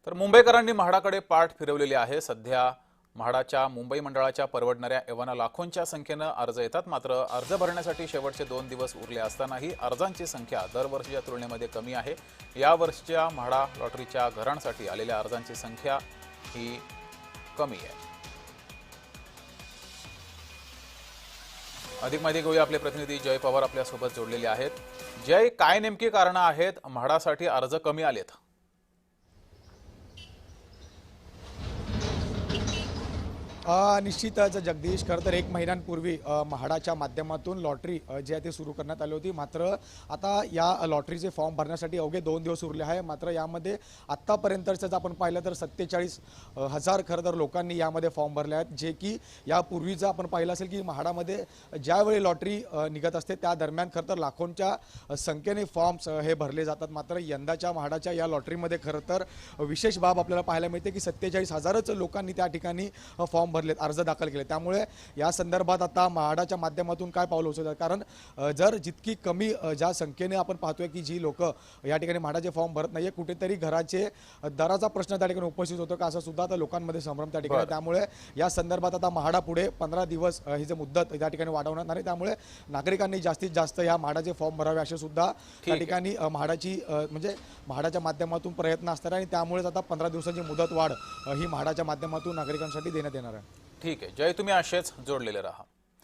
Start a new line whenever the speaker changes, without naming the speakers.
तर मुंबईकरांनी म्हाडाकडे पाठ फिरवलेली आहे। सध्या म्हाडाच्या मुंबई मंडळाच्या परवडणाऱ्या एव्हाना लाखोंच्या संख्येने अर्ज येतात। मात्र अर्ज भरण्यासाठी शेवटचे 2 दिवस उरले असतानाही अर्जांची संख्या दरवर्षीच्या तुलनेमध्ये कमी आहे। या वर्षीच्या म्हाडा लॉटरीच्या घरांसाठी आलेल्या अर्जांची संख्या ही कमी आहे। अधिक माहिती घेऊया, आपले प्रतिनिधी जय पवार आपल्या सोबत जोडलेले आहेत। जय, काय नेमकी कारणं आहेत म्हाडासाठी अर्ज कमी आलेत?
निश्चितच जगदीश, खरं तर 1 महिन्यांपूर्वी म्हाडाच्या माध्यमातून लॉटरी जी आहे ती सुरू करण्यात आली होती। मात्र आता या लॉटरीचे फॉर्म भरण्यासाठी अवघे 2 दिवस उरले आहे। मात्र यामध्ये आत्तापर्यंतच आपण पाहिलं तर 47,000 खरं तर लोकांनी यामध्ये फॉर्म भरले आहेत, जे की यापूर्वीचं आपण पाहिलं असेल की म्हाडामध्ये ज्यावेळी लॉटरी निघत असते त्या दरम्यान खरं तर लाखोंच्या संख्येने फॉर्म्स हे भरले जातात। मात्र यंदाच्या म्हाडाच्या या लॉटरीमध्ये खरं तर विशेष बाब आपल्याला पाहायला मिळते की 47,000च लोकांनी त्या ठिकाणी फॉर्म भरलेत, अर्ज दाखल केले। त्यामुळे या संदर्भात आता म्हाडाच्या माध्यमातून काय पावलं उचलतात, कारण जर जितकी कमी ज्या संख्येने आपण पाहतोय की जी लोक या ठिकाणी म्हाडाचे फॉर्म भरत नाहीये, कुठेतरी घराचे दराचा प्रश्न त्या ठिकाणी उपस्थित होतो का, असं सुद्धा आता लोकांमध्ये संभ्रम त्या ठिकाणी। त्यामुळे या संदर्भात आता म्हाडा पुढे 15 दिवस ही जी मुदत त्या ठिकाणी वाढवणार नाही। त्यामुळे नागरिकांनी जास्तीत जास्त या म्हाडाचे फॉर्म भरावे असे सुद्धा त्या ठिकाणी म्हाडाची म्हणजे म्हाडाच्या माध्यमातून प्रयत्न असतात आणि त्यामुळेच आता 15 दिवसांची मुदत वाढ ही म्हाडाच्या माध्यमातून नागरिकांसाठी देण्यात येणार आहे।
ठीक आहे जय, तुम्ही असेच जोडलेले रहा।